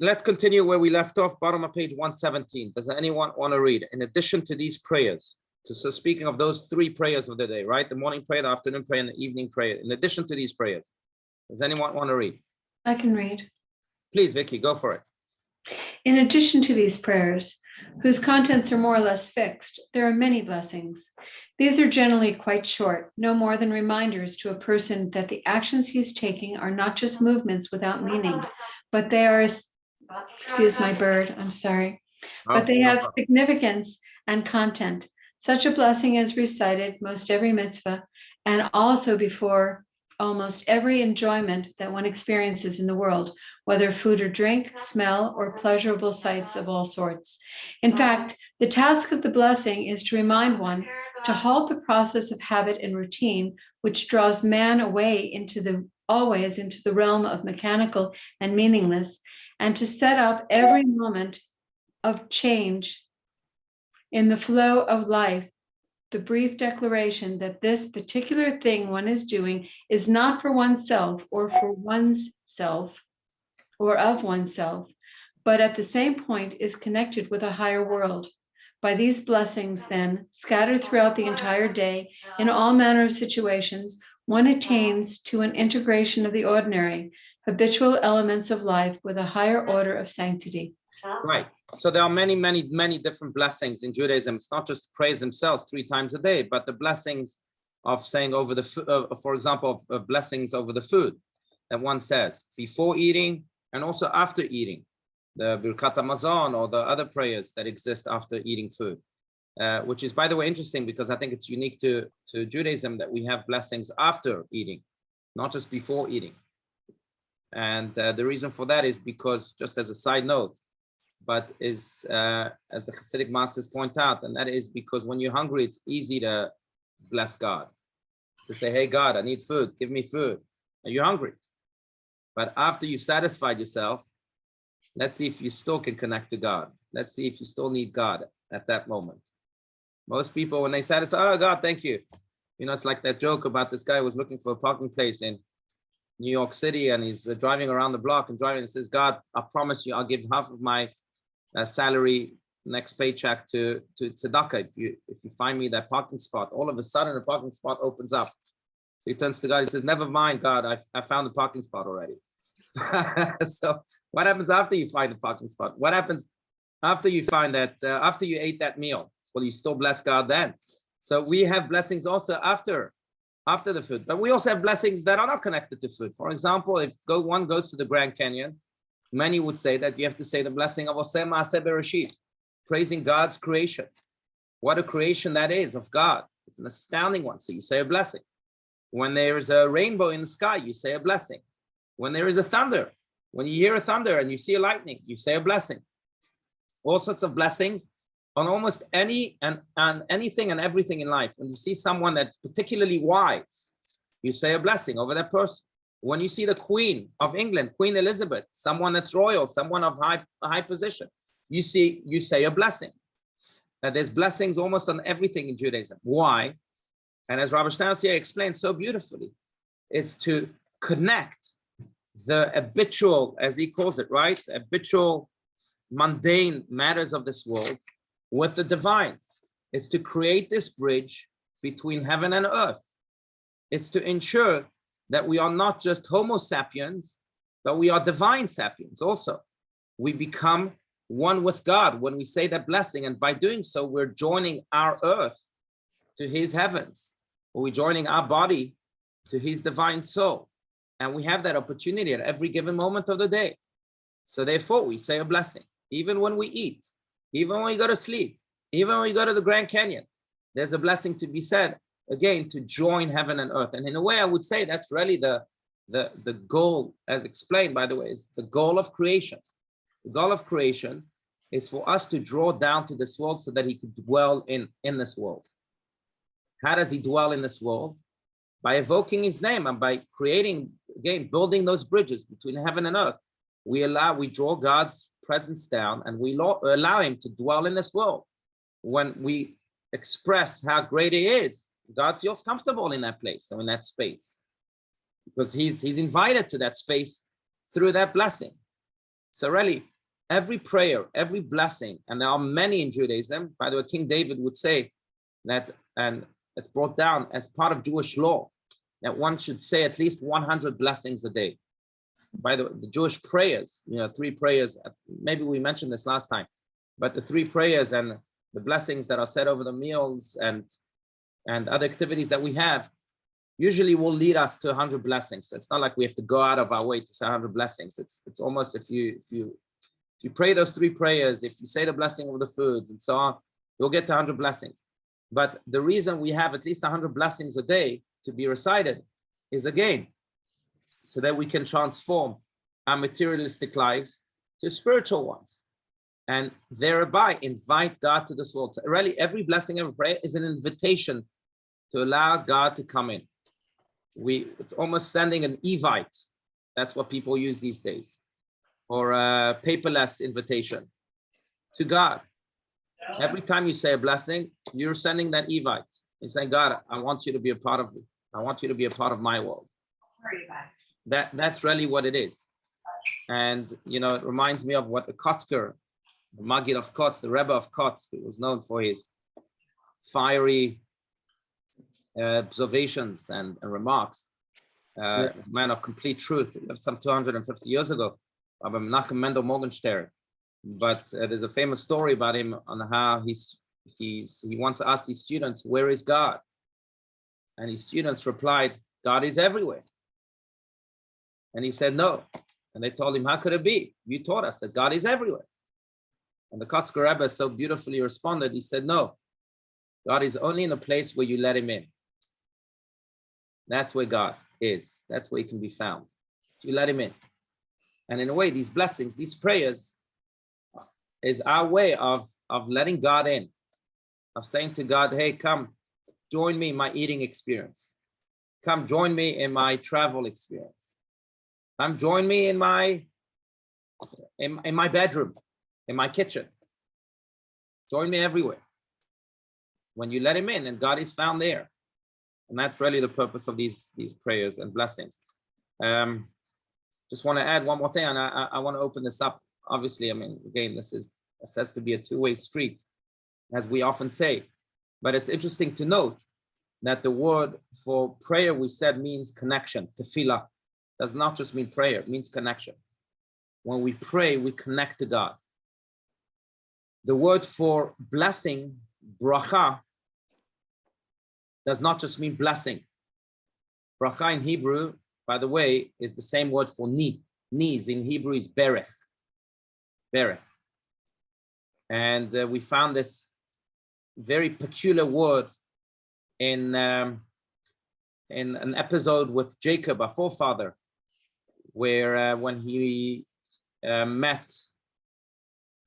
let's continue where we left off, bottom of page 117. Does anyone want to read? In addition to these prayers, so speaking of those three prayers of the day, right? The morning prayer, the afternoon prayer, and the evening prayer. In addition to these prayers, does anyone want to read? I can read. Please, Vicky, go for it. In addition to these prayers, whose contents are more or less fixed, there are many blessings. These are generally quite short, no more than reminders to a person that the actions he's taking are not just movements without meaning, but they are, excuse my bird, I'm sorry, but they have significance and content. Such a blessing is recited most every mitzvah and also before almost every enjoyment that one experiences in the world, whether food or drink, smell, or pleasurable sights of all sorts. In fact, the task of the blessing is to remind one to halt the process of habit and routine, which draws man away always into the realm of mechanical and meaningless, and to set up every moment of change in the flow of life, the brief declaration that this particular thing one is doing is not for oneself or for oneself or of oneself, but at the same point is connected with a higher world. By these blessings, then, scattered throughout the entire day in all manner of situations, one attains to an integration of the ordinary, habitual elements of life with a higher order of sanctity. Right. So there are many, many, many different blessings in Judaism. It's not just praise themselves 3 times a day, but the blessings of saying over the, for example, of blessings over the food that one says before eating and also after eating, the Birkat Hamazon or the other prayers that exist after eating food, which is, by the way, interesting because I think it's unique to Judaism that we have blessings after eating, not just before eating. And the reason for that is because, just as a side note, but is, as the Hasidic masters point out, and that is because when you're hungry, it's easy to bless God, to say, hey, God, I need food, give me food. And you're hungry. But after you've satisfied yourself, let's see if you still can connect to God. Let's see if you still need God at that moment. Most people, when they satisfy, oh, God, thank you. You know, it's like that joke about this guy who was looking for a parking place in New York City, and he's driving around the block and driving and says, God, I promise you, I'll give half of my salary next paycheck to tzedakah if you find me that parking spot. All of a sudden the parking spot opens up. So he turns to God, he says, never mind, God, I found the parking spot already. So what happens after you find the parking spot? What happens after you find that, after you ate that meal? Well, you still bless God then. So we have blessings also after the food, but we also have blessings that are not connected to food. For example, if one goes to the Grand Canyon, many would say that you have to say the blessing of Oseh Maaseh Bereshit, praising God's creation. What a creation that is of God. It's an astounding one. So you say a blessing. When there is a rainbow in the sky, you say a blessing. When there is a thunder, when you hear a thunder and you see a lightning, you say a blessing. All sorts of blessings on almost any and anything and everything in life. When you see someone that's particularly wise, you say a blessing over that person. When you see the Queen of England, Queen Elizabeth, someone that's royal, someone of high position, you say a blessing. There's blessings almost on everything in Judaism. Why? And as Rabbi Steinsaltz here explained so beautifully, it's to connect the habitual, as he calls it, right? Habitual, mundane matters of this world with the divine. It's to create this bridge between heaven and earth. It's to ensure that we are not just Homo sapiens, but we are divine sapiens also. We become one with God when we say that blessing, and by doing so, we're joining our earth to his heavens, or we're joining our body to his divine soul. And we have that opportunity at every given moment of the day. So therefore, we say a blessing, even when we eat, even when we go to sleep, even when we go to the Grand Canyon, there's a blessing to be said, again, to join heaven and earth. And in a way, I would say that's really the goal, as explained, by the way, is the goal of creation. The goal of creation is for us to draw down to this world so that he could dwell in this world. How does he dwell in this world? By evoking his name and by creating, again, building those bridges between heaven and earth. We draw God's presence down and we allow him to dwell in this world. When we express how great he is, God feels comfortable in that place, so in that space, because he's invited to that space through that blessing. So really, every prayer, every blessing, and there are many in Judaism. By the way, King David would say that, and it's brought down as part of Jewish law, that one should say at least 100 blessings a day. By the way, the Jewish prayers, 3 prayers, maybe we mentioned this last time, but the 3 prayers and the blessings that are said over the meals and other activities that we have usually will lead us to 100 blessings. It's not like we have to go out of our way to say 100 blessings. It's almost if you pray those 3 prayers, if you say the blessing over the foods and so on, you'll get to 100 blessings. But the reason we have at least 100 blessings a day to be recited is, again, so that we can transform our materialistic lives to spiritual ones, and thereby invite God to this world. So really, every blessing, every prayer is an invitation to allow God to come in. It's almost sending an evite. That's what people use these days, or a paperless invitation to God. Every time you say a blessing, you're sending that evite. You're saying, God, I want you to be a part of me. I want you to be a part of my world. That's really what it is. And, it reminds me of what the Kotzker, the Maggid of Kotz, the Rebbe of Kotz, was known for his fiery observations and remarks. Man of complete truth. He lived some 250 years ago, Rabbi Menachem Mendel Morgenstern. But there's a famous story about him on how he once asked his students, where is God? And his students replied, God is everywhere. And he said, no. And they told him, how could it be? You taught us that God is everywhere. And the Kotzker Rebbe so beautifully responded. He said, no, God is only in a place where you let him in. That's where God is. That's where he can be found. If you let him in. And in a way, these blessings, these prayers, is our way of letting God in, of saying to God, hey, come, join me in my eating experience. Come, join me in my travel experience. Come, join me in my bedroom, in my kitchen. Join me everywhere. When you let him in, and God is found there. And that's really the purpose of these prayers and blessings. Just want to add one more thing, and I want to open this up. Obviously, again, this has to be a two-way street, as we often say. But it's interesting to note that the word for prayer, we said, means connection. Tefillah does not just mean prayer, it means connection. When we pray, we connect to God. The word for blessing, bracha, does not just mean blessing. Bracha in Hebrew, by the way, is the same word for knee. Knees in Hebrew is berech. Berech. And we found this very peculiar word in an episode with Jacob, our forefather, where when he met,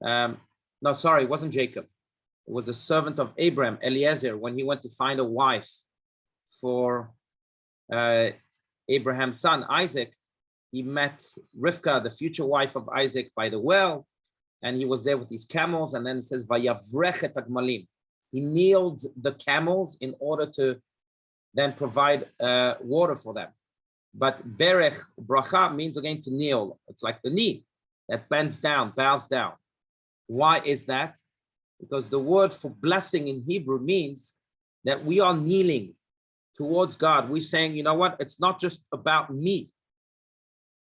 no, sorry, it wasn't Jacob. It was a servant of Abraham, Eliezer, when he went to find a wife for Abraham's son, Isaac. He met Rivka, the future wife of Isaac, by the well, and he was there with his camels. And then it says, Vayavrech et hagmalim. He kneeled the camels in order to then provide water for them. But berech, bracha, means again to kneel. It's like the knee that bends down, bows down. Why is that? Because the word for blessing in Hebrew means that we are kneeling towards God. We're saying, you know what? It's not just about me.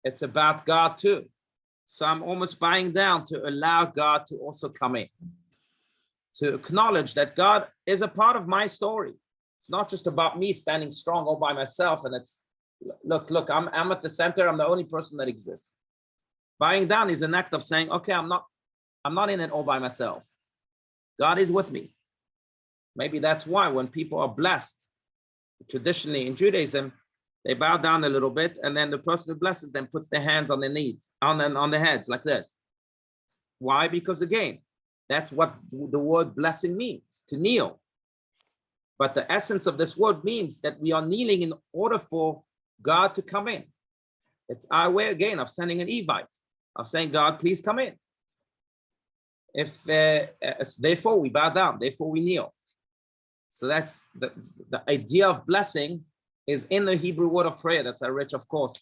It's about God too. So I'm almost bowing down to allow God to also come in, to acknowledge that God is a part of my story. It's not just about me standing strong all by myself. And it's, look, I'm at the center. I'm the only person that exists. Bowing down is an act of saying, okay, I'm not in it all by myself. God is with me. Maybe that's why when people are blessed, traditionally in Judaism, they bow down a little bit, and then the person who blesses them puts their hands on their knees, on their heads like this. Why? Because again, that's what the word blessing means, to kneel. But the essence of this word means that we are kneeling in order for God to come in. It's our way again of sending an evite, of saying, God, please come in. Therefore we bow down, therefore we kneel. So that's the idea of blessing is in the Hebrew word of prayer. That's a rich, of course,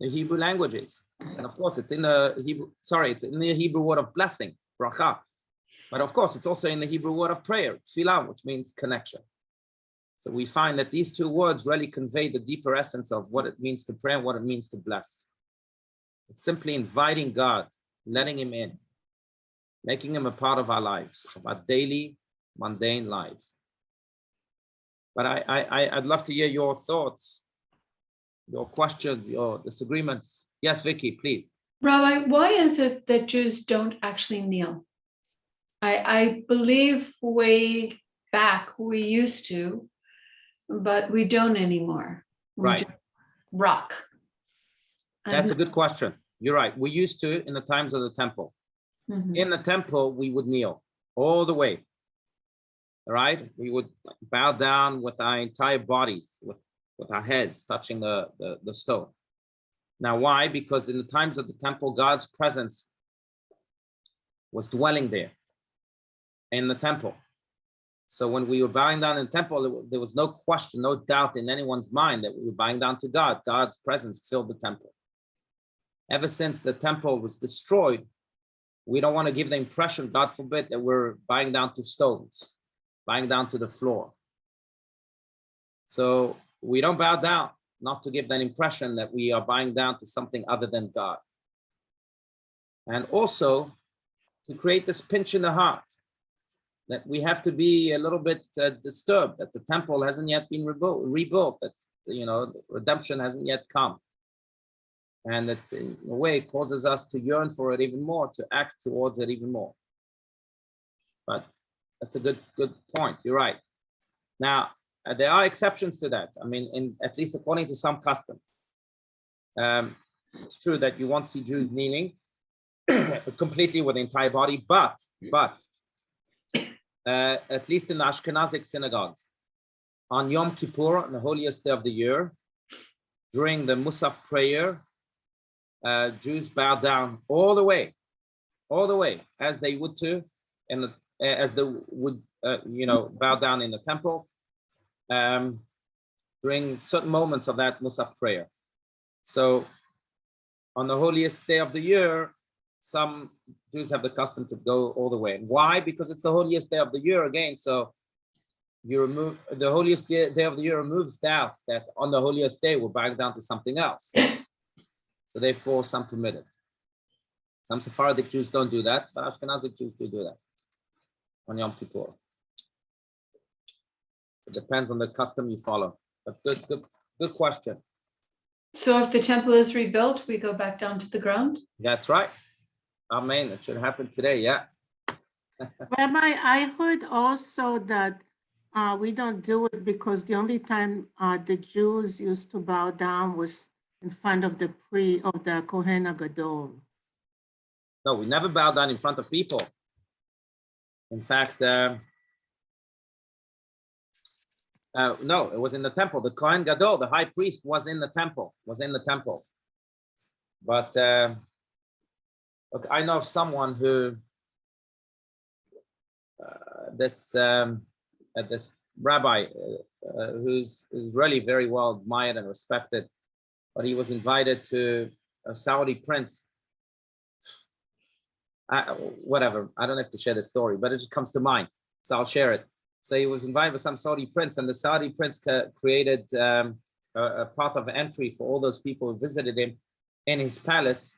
the Hebrew languages. And of course, it's in the Hebrew, it's in the Hebrew word of blessing, bracha. But of course, it's also in the Hebrew word of prayer, tefillah, which means connection. So we find that these two words really convey the deeper essence of what it means to pray and what it means to bless. It's simply inviting God, letting him in, making him a part of our lives, of our daily, mundane lives. But I'd love to hear your thoughts, your questions, your disagreements. Yes, Vicky, please. Rabbi, why is it that Jews don't actually kneel? I believe way back we used to, but we don't anymore. We Right. just rock. That's a good question. You're right. We used to in the times of the temple. Mhm. In the temple, we would kneel all the way. All right. We would bow down with our entire bodies, with our heads touching the stone. Now, why? Because in the times of the temple, God's presence was dwelling there in the temple. So when we were bowing down in the temple, there was no question, no doubt in anyone's mind that we were bowing down to God. God's presence filled the temple. Ever since the temple was destroyed, we don't want to give the impression, God forbid, that we're bowing down to stones, bowing down to the floor. So we don't bow down, not to give that impression that we are bowing down to something other than God. And also to create this pinch in the heart, that we have to be a little bit disturbed that the temple hasn't yet been rebuilt, that, redemption hasn't yet come. And that in a way causes us to yearn for it even more, to act towards it even more. But that's a good point. You're right. Now, there are exceptions to that. I mean, at least according to some customs. It's true that you won't see Jews kneeling completely with the entire body, but at least in the Ashkenazic synagogues, on Yom Kippur, on the holiest day of the year, during the Musaf prayer, Jews bow down all the way, as they would to, and as they would, bow down in the temple during certain moments of that Musaf prayer. So, on the holiest day of the year, some Jews have the custom to go all the way. Why? Because it's the holiest day of the year again. So you remove the holiest day of the year, removes doubts that on the holiest day we're bowing down to something else. So therefore, some permit it. Some Sephardic Jews don't do that, but Ashkenazic Jews do that on Yom Kippur. It depends on the custom you follow. But good question. So if the temple is rebuilt, we go back down to the ground? That's right. Amen. It should happen today, yeah. Rabbi, I heard also that we don't do it because the only time the Jews used to bow down was in front of the Kohen Gadol. No, we never bow down in front of people. In fact, no, it was in the temple. The Kohen Gadol, the high priest, was in the temple. But look, I know of someone who this rabbi who's really very well admired and respected, but he was invited to a Saudi prince. Whatever, I don't have to share the story, but it just comes to mind, so I'll share it. So he was invited by some Saudi prince, and the Saudi prince created a path of entry for all those people who visited him in his palace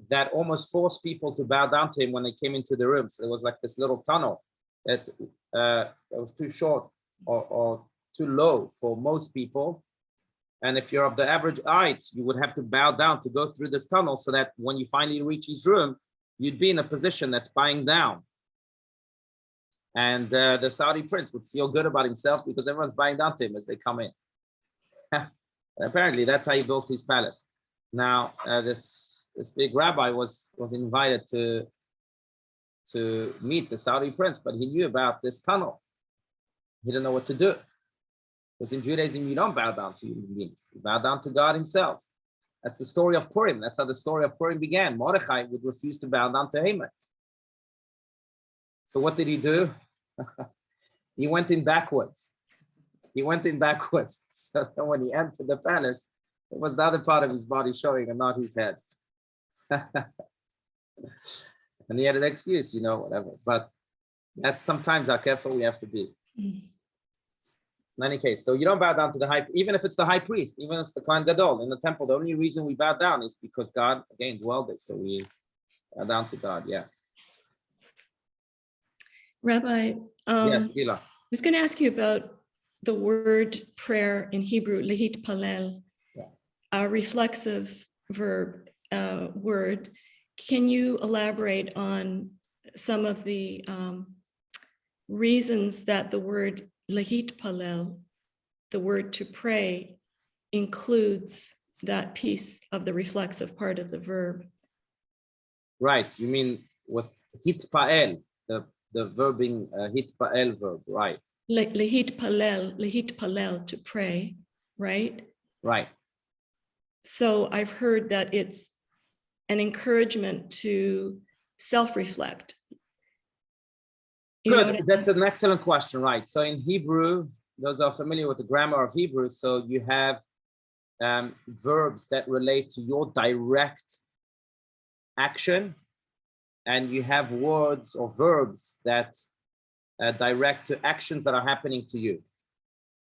that almost forced people to bow down to him when they came into the room. So there was like this little tunnel that was too short or too low for most people. And if you're of the average height, you would have to bow down to go through this tunnel so that when you finally reach his room, you'd be in a position that's bowing down. And the Saudi prince would feel good about himself because everyone's bowing down to him as they come in. Apparently, that's how he built his palace. Now, this big rabbi was invited to meet the Saudi prince, but he knew about this tunnel. He didn't know what to do. Because in Judaism, you don't bow down to human beings. You bow down to God himself. That's the story of Purim. That's how the story of Purim began. Mordechai would refuse to bow down to Haman. So what did he do? He went in backwards. So that when he entered the palace, It was the other part of his body showing and not his head. And he had an excuse, whatever. But that's sometimes how careful we have to be. In any case, so you don't bow down to the high, even if it's the high priest, even if it's the Kohen Gadol in the temple. The only reason we bow down is because God, again, dwelled it. So we bow down to God, yeah. Rabbi, Yes, Gila. I was going to ask you about the word prayer in Hebrew, lehit palel, a reflexive verb word. Can you elaborate on some of the reasons that the word lehit palel, the word to pray, includes that piece of the reflexive part of the verb? Right, you mean with hitpa'el, the verb being hitpa'el verb, right? Lehit palel, to pray, right? Right. So I've heard that it's an encouragement to self-reflect. Good, that's an excellent question, right? So in Hebrew, those are familiar with the grammar of Hebrew, so you have verbs that relate to your direct action, and you have words or verbs that direct to actions that are happening to you.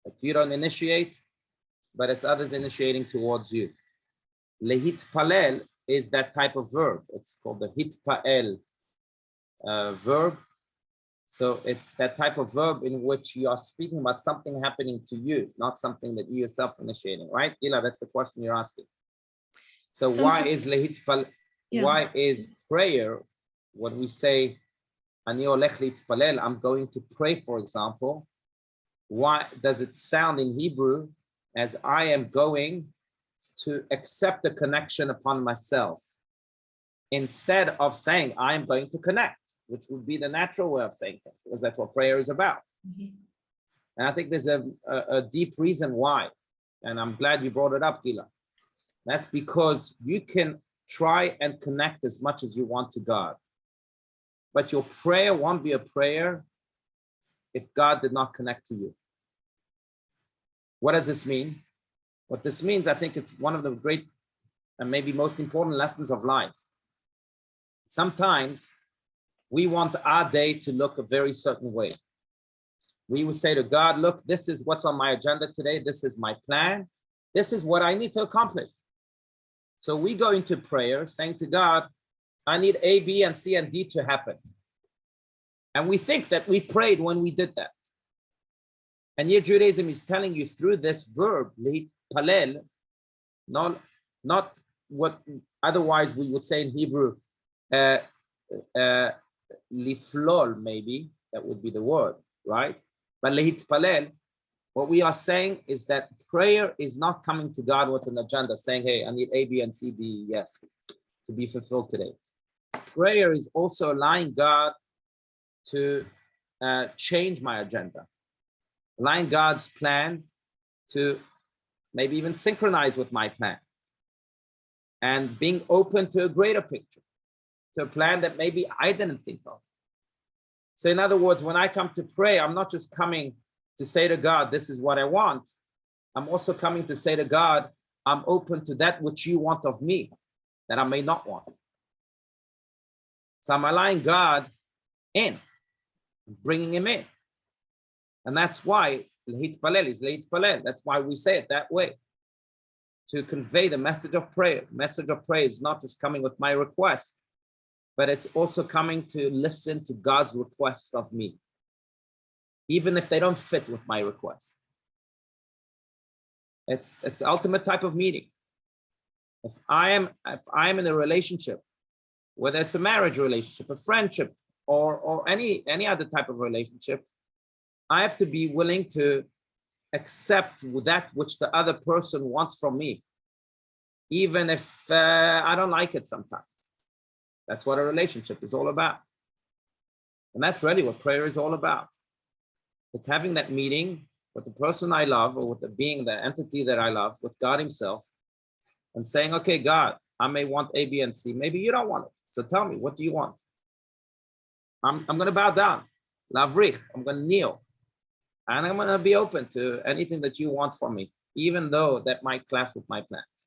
Like you don't initiate, but it's others initiating towards you. Lehit palel is that type of verb. It's called the hitpa'el verb. So it's that type of verb in which you are speaking about something happening to you, not something that you yourself initiating, right? Gila, that's the question you're asking. So why is lehit palel? Why is prayer, when we say ani olech litpalel, I'm going to pray, for example, why does it sound in Hebrew as I am going to accept a connection upon myself, instead of saying I'm going to connect, which would be the natural way of saying things, because that's what prayer is about. And I think there's a deep reason why, and I'm glad you brought it up, Gila. That's because you can try and connect as much as you want to God, but your prayer won't be a prayer if God did not connect to you. What does this mean? What this means, I think it's one of the great and maybe most important lessons of life. Sometimes we want our day to look a very certain way. We will say to God, look, this is what's on my agenda today. This is my plan. This is what I need to accomplish. So we go into prayer saying to God, I need A, B, and C, and D to happen. And we think that we prayed when we did that. And yet Judaism is telling you through this verb, lehit palel, not what otherwise we would say in Hebrew, liflol, maybe, that would be the word, right? But lehit palel, what we are saying is that prayer is not coming to God with an agenda saying, hey, I need A, B, and C, D, F to be fulfilled today. Prayer is also allowing God to change my agenda, allowing God's plan to maybe even synchronize with my plan, and being open to a greater picture, to a plan that maybe I didn't think of. So in other words, when I come to pray, I'm not just coming to say to God, this is what I want. I'm also coming to say to God, I'm open to that which you want of me that I may not want. So I'm allowing God in, bringing him in. And that's why lehit palel is lehit palel. That's why we say it that way, to convey the message of prayer. Message of prayer is not just coming with my request, but it's also coming to listen to God's request of me, even if they don't fit with my request. It's the ultimate type of meeting. If I am in a relationship, whether it's a marriage relationship, a friendship, or any other type of relationship, I have to be willing to accept that which the other person wants from me, even if I don't like it sometimes. That's what a relationship is all about. And that's really what prayer is all about. It's having that meeting with the person I love, or with the being, the entity that I love, with God himself, and saying, okay, God, I may want A, B, and C. Maybe you don't want it. So tell me, what do you want? I'm going to bow down. Lavrich, I'm going to kneel. And I'm going to be open to anything that you want from me, even though that might clash with my plans.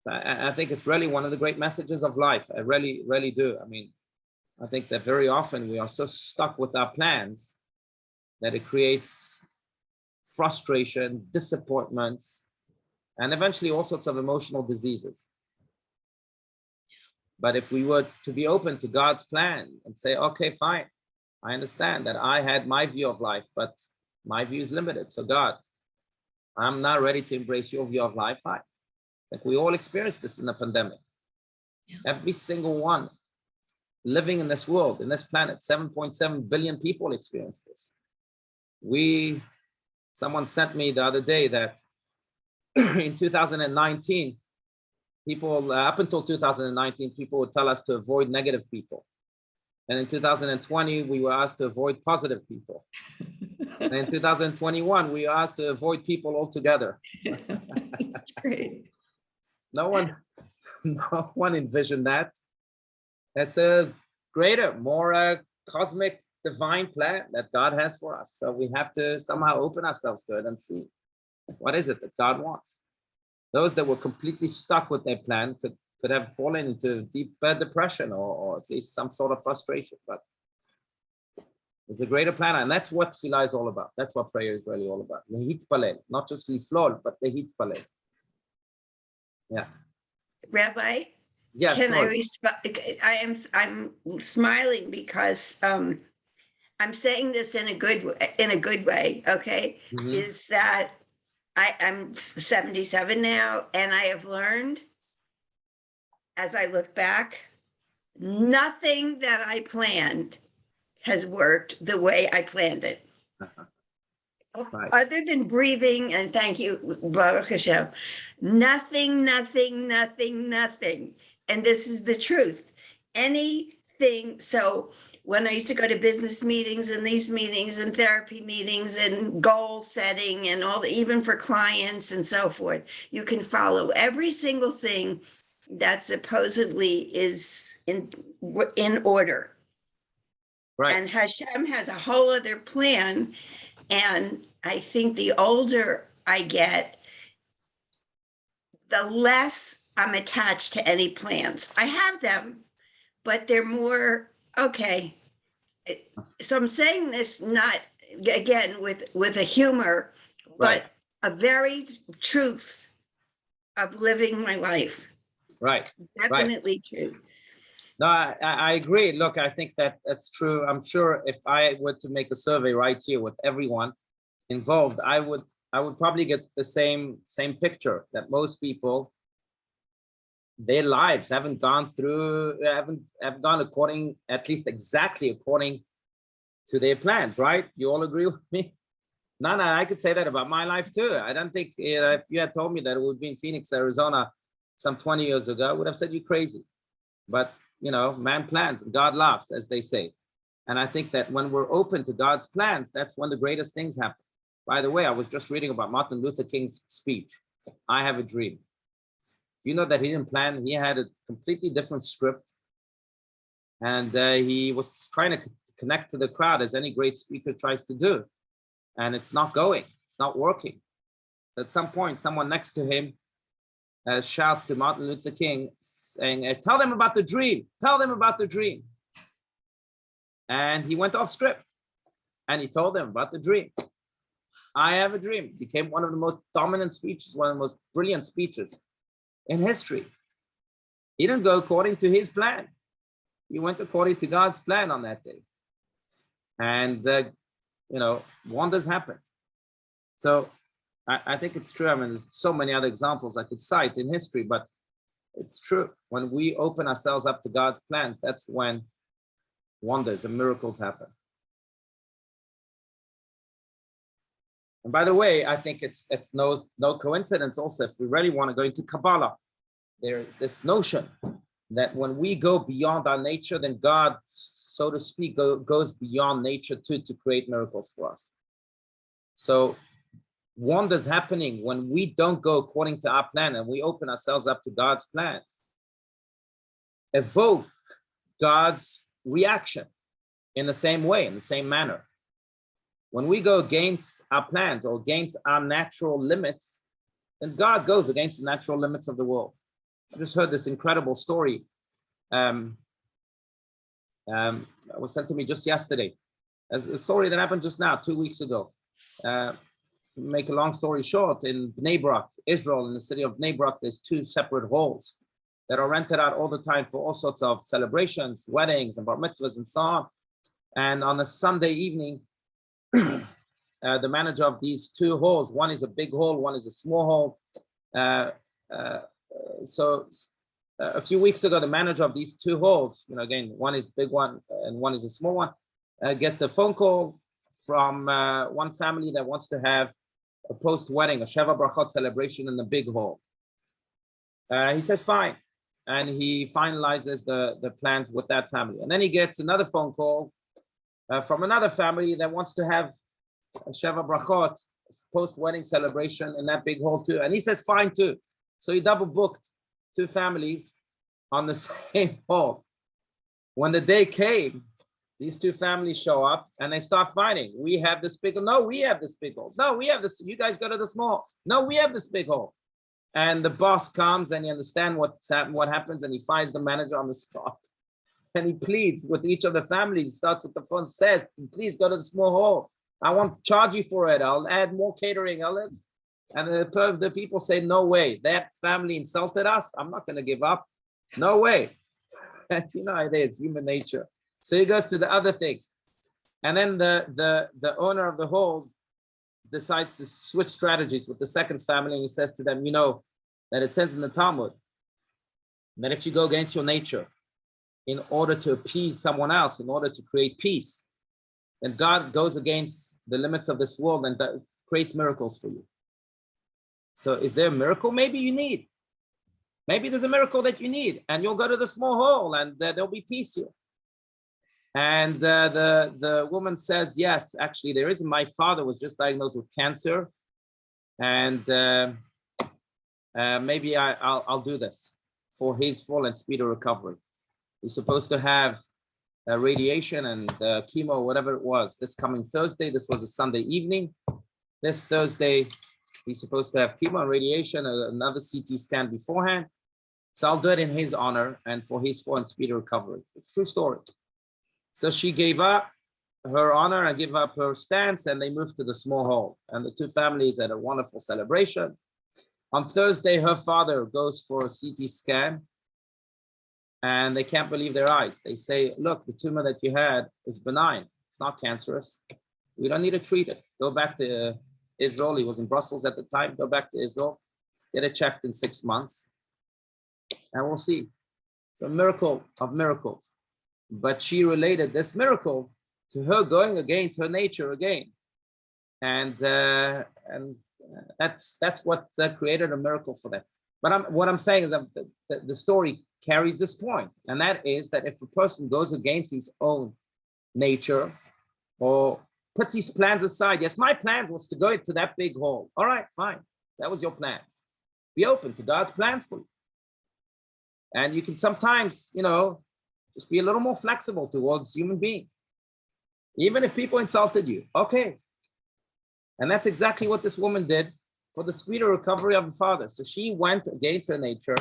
I think it's really one of the great messages of life. I really, really do. I mean, I think that very often we are so stuck with our plans that it creates frustration, disappointments, and eventually all sorts of emotional diseases. But if we were to be open to God's plan and say, okay, fine, I understand that I had my view of life, but my view is limited. So God, I'm not ready to embrace your view of life. Fine. Like we all experienced this in the pandemic. Yeah. Every single one living in this world, in this planet, 7.7 billion people experienced this. Someone sent me the other day that in 2019, people, up until 2019, people would tell us to avoid negative people. And in 2020, we were asked to avoid positive people. And in 2021, we were asked to avoid people altogether. That's great. No one envisioned that. It's a greater, more cosmic, divine plan that God has for us. So we have to somehow open ourselves to it and see what is it that God wants. Those that were completely stuck with their plan could have fallen into deep depression or at least some sort of frustration. But there's a greater plan, and that's what tefillah is all about. That's what prayer is really all about. Lehit palel, not just liflol, but lehit palel. Yeah. Rabbi, yes, can I respond? I'm smiling because I'm saying this in a good way. Okay, Mm-hmm. Is that I'm 77 now, and I have learned, as I look back, nothing that I planned has worked the way I planned it. Right. Other than breathing, and thank you, Baruch Hashem, nothing. And this is the truth. Anything. So when I used to go to business meetings and these meetings and therapy meetings and goal setting and all, even for clients and so forth, you can follow every single thing that supposedly is in order. Right. And Hashem has a whole other plan. And I think the older I get, the less I'm attached to any plans. I have them, but they're more, okay. So I'm saying this not, again, with a humor, right, but a very truth of living my life. Right. Definitely true. No, I agree. Look, I think that's true. I'm sure if I were to make a survey right here with everyone involved, I would probably get the same picture that most people, their lives haven't gone according, at least exactly according to their plans, right? You all agree with me? No, I could say that about my life too. I don't think if you had told me that it would be in Phoenix, Arizona some 20 years ago, I would have said you crazy. But you know, man plans and God laughs, as they say. And I think that when we're open to God's plans, that's when the greatest things happen. By the way, I was just reading about Martin Luther King's speech, I Have a Dream. You know that he didn't plan, he had a completely different script. And he was trying to connect to the crowd, as any great speaker tries to do. And it's not going, it's not working. So at some point, someone next to him shouts to Martin Luther King saying, tell them about the dream, tell them about the dream. And he went off script and he told them about the dream. I have a dream. It became one of the most dominant speeches, one of the most brilliant speeches in history. He didn't go according to his plan. He went according to God's plan on that day. And, you know, wonders happened. So I think it's true. I mean, there's so many other examples I could cite in history, but it's true. When we open ourselves up to God's plans, that's when wonders and miracles happen. And by the way, I think it's no coincidence also, if we really want to go into Kabbalah, there is this notion that when we go beyond our nature, then God, so to speak, goes beyond nature too, to create miracles for us. So wonders happening when we don't go according to our plan and we open ourselves up to God's plans, evoke God's reaction in the same way, in the same manner. When we go against our plans or against our natural limits, then God goes against the natural limits of the world. I just heard this incredible story. It was sent to me just yesterday. As a story that happened just now, 2 weeks ago. To make a long story short, in Bnei Brak, Israel, in the city of Bnei Brak, there's 2 separate halls that are rented out all the time for all sorts of celebrations, weddings, and bar mitzvahs, and so on. And on a Sunday evening, the manager of these 2 halls, one is a big hall, one is a small hall. A few weeks ago, the manager of these 2 halls, again, one is big one and one is a small one, gets a phone call from one family that wants to have a post-wedding, a Sheva Brachot celebration in the big hall. He says, fine. And he finalizes the plans with that family. And then he gets another phone call from another family that wants to have a Sheva Brachot post-wedding celebration in that big hall too. And he says, fine too. So he double booked 2 families on the same hall. When the day came, these 2 families show up and they start fighting. We have this big hall. No, we have this big hall. No, we have this. You guys go to the small. No, we have this big hall. And the boss comes and he understands what happens, and he finds the manager on the spot. And he pleads with each of the families, starts with the phone, says, please go to the small hall. I won't charge you for it. I'll add more catering. And the people say, no way. That family insulted us. I'm not going to give up. No way. You know, it is human nature. So he goes to the other thing. And then the owner of the halls decides to switch strategies with the second family. And he says to them, that it says in the Talmud that if you go against your nature in order to appease someone else, in order to create peace, then God goes against the limits of this world and creates miracles for you. So is there a miracle maybe you need? Maybe there's a miracle that you need, and you'll go to the small hall and there'll be peace here. And the woman says, yes, actually there is. My father was just diagnosed with cancer, and maybe I'll do this for his full and speedy recovery. He's supposed to have radiation and chemo, whatever it was, this coming Thursday. This was a Sunday evening. This Thursday, he's supposed to have chemo and radiation, another CT scan beforehand. So I'll do it in his honor and for his full and speedy recovery. It's a true story. So she gave up her honor and gave up her stance, and they moved to the small hall. And the 2 families had a wonderful celebration. On Thursday, her father goes for a CT scan, and they can't believe their eyes. They say, look, the tumor that you had is benign. It's not cancerous. We don't need to treat it. Go back to Israel. He was in Brussels at the time. Go back to Israel. Get it checked in 6 months. And we'll see. It's a miracle of miracles. But she related this miracle to her going against her nature again. And that's what created a miracle for them. But what I'm saying is that the story carries this point, and that is that if a person goes against his own nature or puts his plans aside, yes, my plans was to go into that big hall. All right, fine. That was your plans. Be open to God's plans for you. And you can sometimes, just be a little more flexible towards human beings. Even if people insulted you, okay. And that's exactly what this woman did for the speedy recovery of the father. So she went against her nature,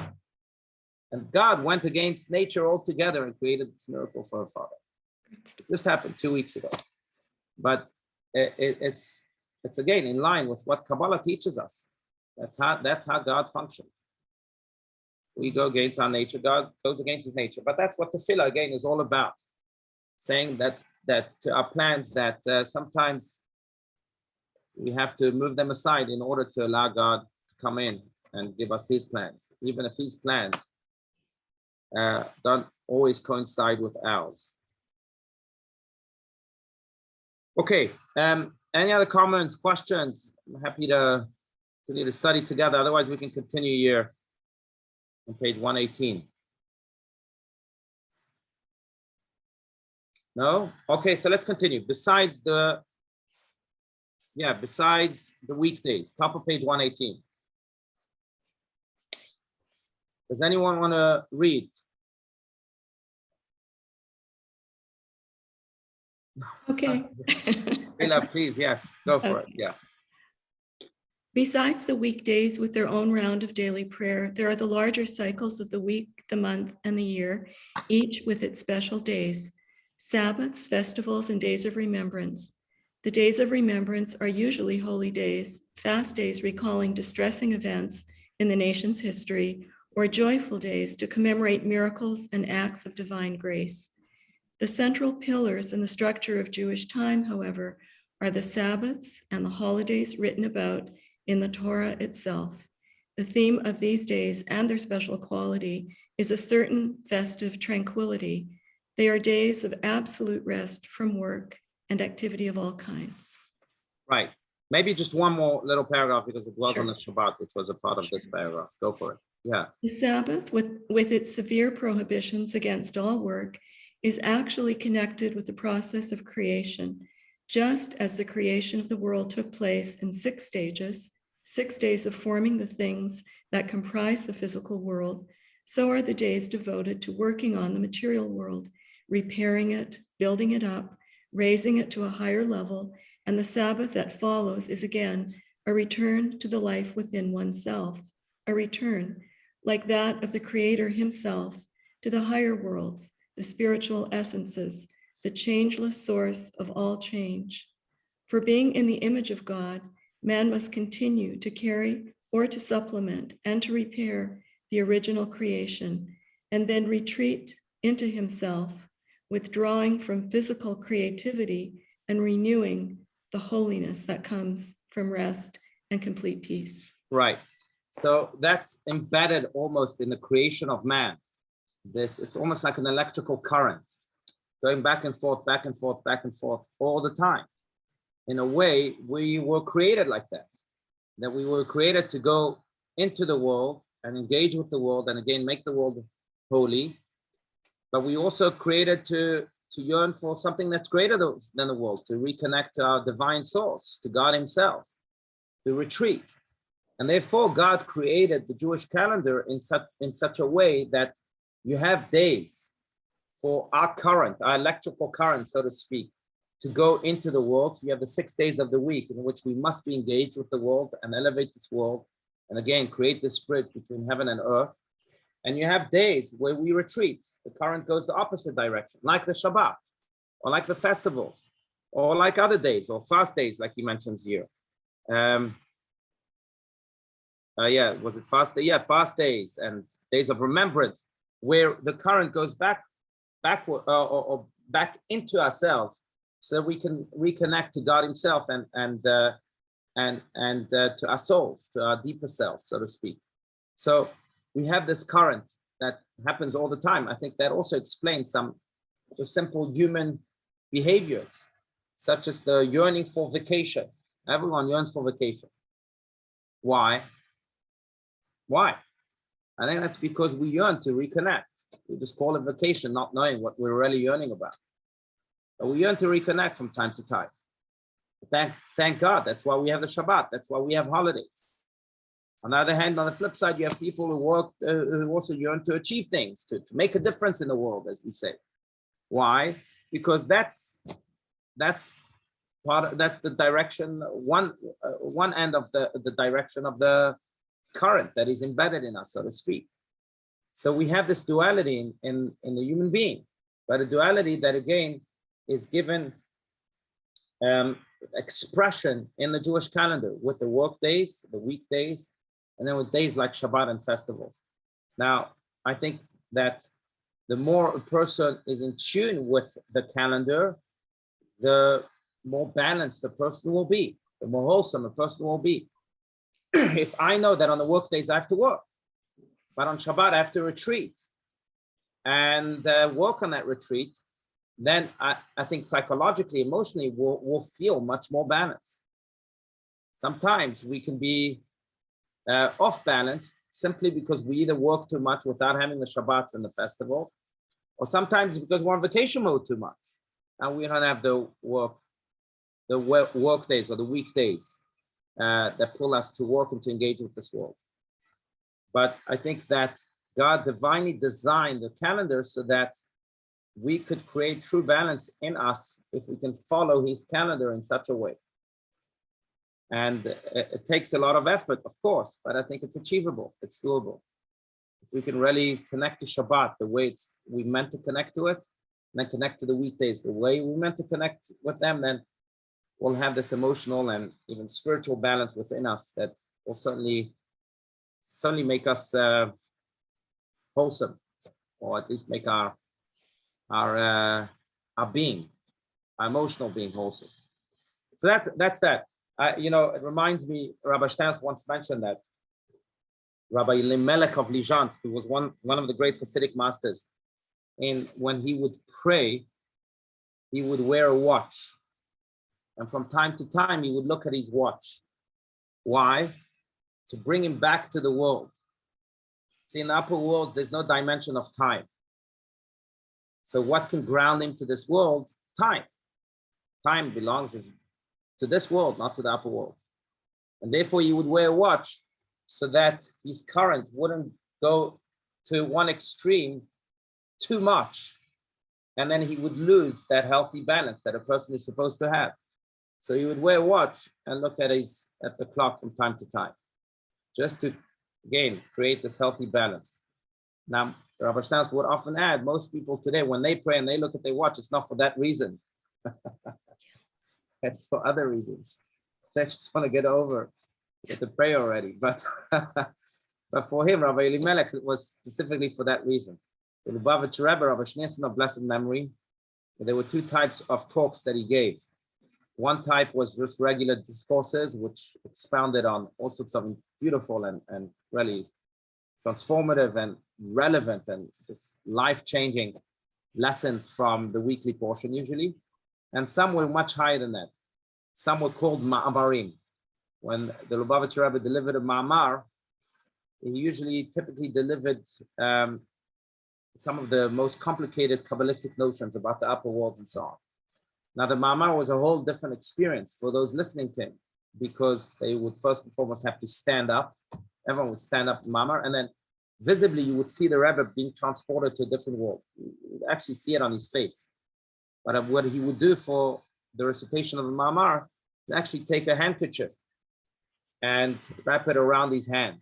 and God went against nature altogether and created this miracle for her father. It just happened 2 weeks ago. But it's again in line with what Kabbalah teaches us. That's how God functions. We go against our nature, God goes against his nature. But that's what tefillah again is all about. Saying that to our plans, that sometimes we have to move them aside in order to allow God to come in and give us his plans, even if his plans don't always coincide with ours. Okay, any other comments, questions? I'm happy to continue to study together. Otherwise, we can continue here on page 118. No? Okay, so let's continue. Besides the weekdays, top of page 118. Does anyone want to read? Okay. Please, yes, go for it. Yeah. Besides the weekdays with their own round of daily prayer, there are the larger cycles of the week, the month, and the year, each with its special days, Sabbaths, festivals, and days of remembrance. The days of remembrance are usually holy days, fast days recalling distressing events in the nation's history, or joyful days to commemorate miracles and acts of divine grace. The central pillars in the structure of Jewish time, however, are the Sabbaths and the holidays written about in the Torah itself. The theme of these days and their special quality is a certain festive tranquility. They are days of absolute rest from work and activity of all kinds. Right. Maybe just one more little paragraph because it was Sure. on the Shabbat, which was a part of this paragraph. Go for it. Yeah. The Sabbath, with its severe prohibitions against all work, is actually connected with the process of creation, just as the creation of the world took place in 6 stages, 6 days of forming the things that comprise the physical world. So are the days devoted to working on the material world, repairing it, building it up, raising it to a higher level, and the Sabbath that follows is again a return to the life within oneself, a return like that of the Creator himself to the higher worlds, the spiritual essences, the changeless source of all change. For being in the image of God, man must continue to carry or to supplement and to repair the original creation, and then retreat into himself, withdrawing from physical creativity and renewing the holiness that comes from rest and complete peace. Right. So that's embedded almost in the creation of man. It's almost like an electrical current going back and forth, back and forth, back and forth all the time. In a way, we were created like that we were created to go into the world and engage with the world and again, make the world holy. But we also created to yearn for something that's greater than the world, to reconnect to our divine source, to God himself, to retreat. And therefore, God created the Jewish calendar in such a way that you have days for our current, our electrical current, so to speak, to go into the world. So you have the 6 days of the week in which we must be engaged with the world and elevate this world. And again, create this bridge between heaven and earth. And you have days where we retreat. The current goes the opposite direction, like the Shabbat, or like the festivals, or like other days, or fast days, like he mentions here. Was it fast day? Yeah, fast days and days of remembrance, where the current goes backward or back into ourselves, so that we can reconnect to God himself and to our souls, to our deeper self, so to speak. So we have this current that happens all the time. I think that also explains some just simple human behaviors, such as the yearning for vacation. Everyone yearns for vacation. Why? Why? I think that's because we yearn to reconnect. We just call it vacation, not knowing what we're really yearning about. But we yearn to reconnect from time to time. Thank God, that's why we have the Shabbat. That's why we have holidays. On the other hand, on the flip side, you have people who work, who also yearn to achieve things, to make a difference in the world, as we say. Why? Because that's the direction, one end of the direction of the current that is embedded in us, so to speak. So we have this duality in the human being, but a duality that again is given expression in the Jewish calendar with the work days, the weekdays, and then with days like Shabbat and festivals. Now, I think that the more a person is in tune with the calendar, the more balanced the person will be, the more wholesome a person will be. If I know that on the work days I have to work, but on Shabbat I have to retreat and work on that retreat, then I think psychologically, emotionally, we'll feel much more balanced. Sometimes we can be off balance simply because we either work too much without having the Shabbats and the festivals, or sometimes because we're on vacation mode too much and we don't have the work days or the weekdays that pull us to work and to engage with this world. But I think that God divinely designed the calendar so that we could create true balance in us if we can follow his calendar in such a way. And it takes a lot of effort, of course, but I think it's achievable. It's doable. If we can really connect to Shabbat the way we meant to connect to it, and then connect to the weekdays the way we meant to connect with them, then we'll have this emotional and even spiritual balance within us that will certainly make us wholesome, or at least make our being, our emotional being wholesome. So that's that. It reminds me, Rabbi Steinsaltz once mentioned that Rabbi Elimelech of Lizhansk, who was one of the great Hasidic masters, and when he would pray, he would wear a watch. And from time to time, he would look at his watch. Why? To bring him back to the world. See, in the upper worlds, there's no dimension of time. So what can ground him to this world? Time. Time belongs to this world, not to the upper world. And therefore, he would wear a watch so that his current wouldn't go to one extreme too much. And then he would lose that healthy balance that a person is supposed to have. So he would wear a watch and look at the clock from time to time, just to, again, create this healthy balance. Now, Rabbi Steinsaltz would often add, most people today, when they pray and they look at their watch, it's not for that reason. It's for other reasons. They just want to get over with the prayer already. But for him, Rabbi Elimelech, it was specifically for that reason. The Lubavitcher Rebbe, Rabbi Schneerson of blessed memory, there were two types of talks that he gave. One type was just regular discourses, which expounded on all sorts of beautiful and really transformative and relevant and just life-changing lessons from the weekly portion usually. And some were much higher than that. Some were called ma'amarim. When the Lubavitcher Rebbe delivered a ma'amar, he typically delivered some of the most complicated Kabbalistic notions about the upper world and so on. Now, the ma'amar was a whole different experience for those listening to him, because they would first and foremost have to stand up. Everyone would stand up in ma'amar, and then visibly you would see the Rebbe being transported to a different world. You would actually see it on his face. But what he would do for the recitation of the ma'amar is actually take a handkerchief and wrap it around his hand.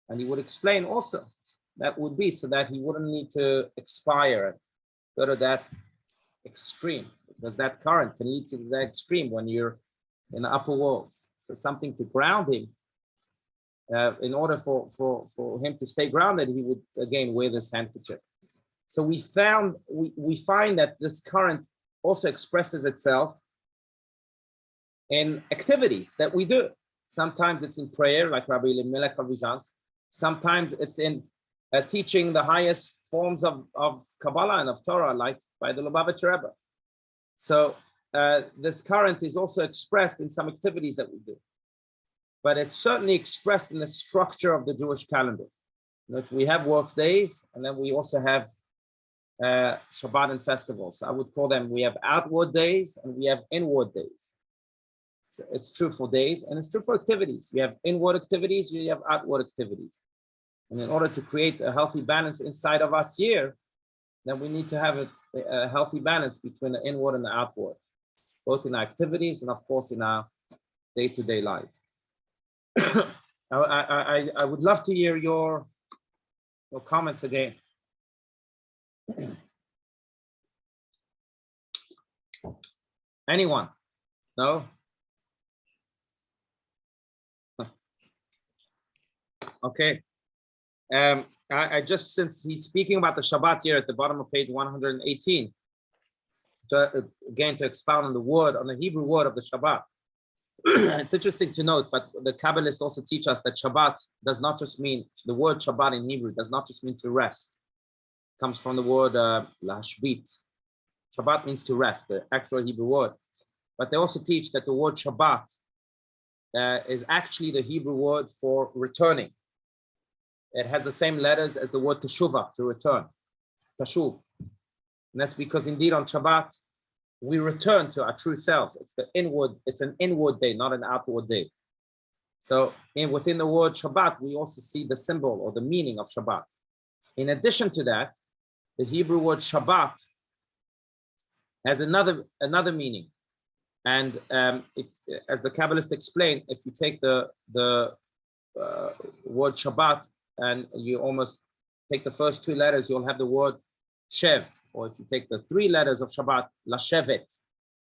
And he would explain also that would be so that he wouldn't need to expire and go to that extreme, because that current can lead to that extreme when you're in the upper worlds. So something to ground him. In order for him to stay grounded, he would again wear this handkerchief. So we find that this current also expresses itself in activities that we do. Sometimes it's in prayer, like Rabbi Elimelech of Lizhansk. Sometimes it's in teaching the highest forms of Kabbalah and of Torah, like by the Lubavitcher Rebbe. So this current is also expressed in some activities that we do. But it's certainly expressed in the structure of the Jewish calendar. We have work days, and then we also have Shabbat and festivals. I would call them, we have outward days and we have inward days. So it's true for days and it's true for activities. You have inward activities, you have outward activities. And in order to create a healthy balance inside of us here, then we need to have a healthy balance between the inward and the outward, both in our activities and of course in our day-to-day life. I would love to hear your comments again. Anyone? No? Okay. I just, since he's speaking about the Shabbat here at the bottom of page 118, again to expound on the Hebrew word of the Shabbat. It's interesting to note, but the Kabbalists also teach us that Shabbat does not just mean, the word Shabbat in Hebrew does not just mean to rest. It comes from the word lashbit. Shabbat means to rest, the actual Hebrew word. But they also teach that the word Shabbat is actually the Hebrew word for returning. It has the same letters as the word teshuvah, to return, tashuv. And that's because indeed on Shabbat, we return to our true selves. It's an inward day, not an outward day. So within the word Shabbat, we also see the symbol or the meaning of Shabbat. In addition to that, the Hebrew word Shabbat has another meaning. And as the Kabbalists explain, if you take the word Shabbat and you almost take the first two letters, you'll have the word Shev. Or if you take the three letters of Shabbat, Lashevet,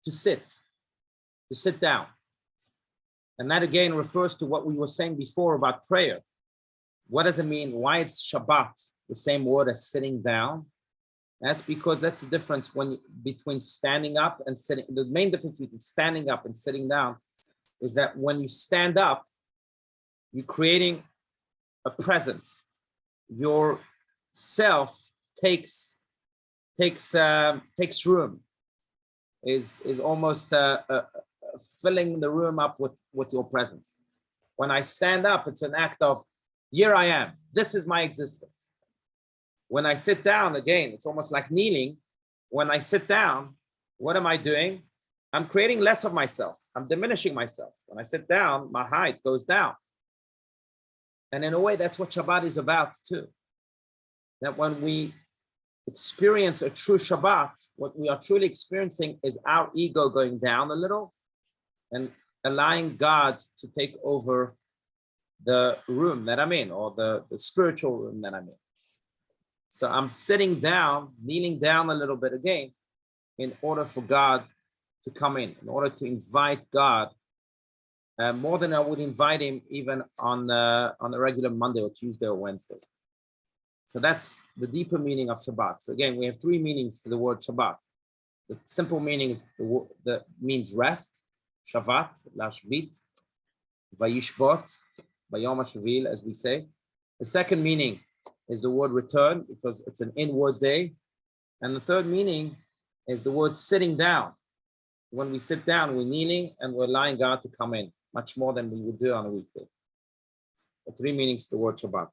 to sit down. And that again refers to what we were saying before about prayer. What does it mean? Why it's Shabbat, the same word as sitting down? That's because that's the difference between standing up and sitting. The main difference between standing up and sitting down is that when you stand up, you're creating a presence. Your self takes room, is almost filling the room up with your presence. When I stand up, it's an act of, here I am, this is my existence. When I sit down, again, it's almost like kneeling. When I sit down, what am I doing? I'm creating less of myself. I'm diminishing myself. When I sit down, my height goes down. And in a way, that's what Shabbat is about too. That when we experience a true Shabbat, what we are truly experiencing is our ego going down a little and allowing God to take over the room that I'm in, or the spiritual room that I'm in. So I'm sitting down, kneeling down a little bit again, in order for God to come in order to invite God more than I would invite him even on a regular Monday or Tuesday or Wednesday. So that's the deeper meaning of Shabbat. So again, we have three meanings to the word Shabbat. The simple meaning is that means rest, Shavat, Lashbit, Vayishbot, Bayom HaShavil, as we say. The second meaning is the word return, because it's an inward day. And the third meaning is the word sitting down. When we sit down, we're kneeling and we're allowing God to come in, much more than we would do on a weekday. The three meanings to the word Shabbat,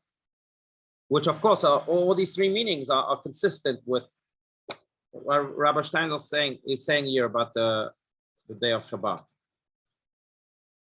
which of course are all these three meanings are consistent with what Rabbi Steinsaltz is saying here about the day of Shabbat.